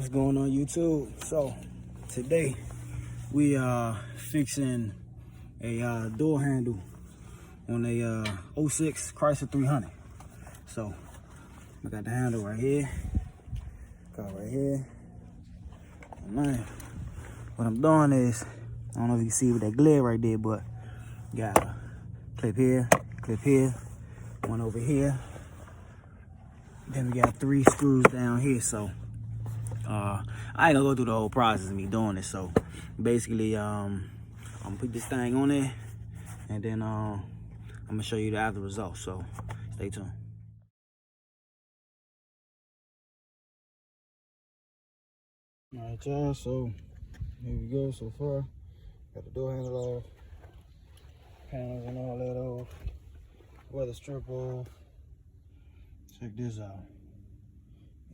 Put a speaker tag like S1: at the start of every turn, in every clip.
S1: What's going on YouTube? So today we are fixing a door handle on a 06 Chrysler 300. So we got the handle right here, got right here. And man, what I'm doing is, I don't know if you can see with that glare right there, but got a clip here, one over here. Then we got 3 screws down here. So I ain't gonna go through the whole process of me doing this. So basically, I'm gonna put this thing on there, and then I'm gonna show you the after results. So stay tuned. All right, y'all. So here we go. So far, got the door handle off, panels and all that off, weather strip off. Check this out.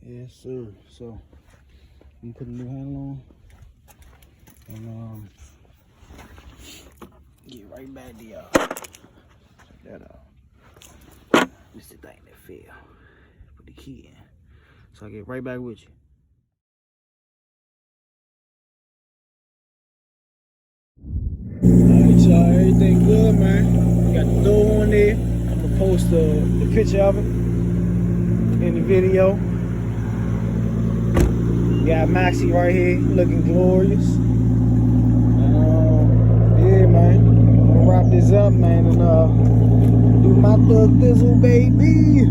S1: Yes, sir. So I'm putting the new handle on, and get right back to y'all. Check that out. This is the thing that fell. Put the key in. So I get right back with you. Alright, y'all, everything good, man. Got the door on there. I'm gonna post the picture of it in the video. Got Maxie right here looking glorious. Yeah, man. I'm gonna wrap this up, man, and do my thug thizzle, baby.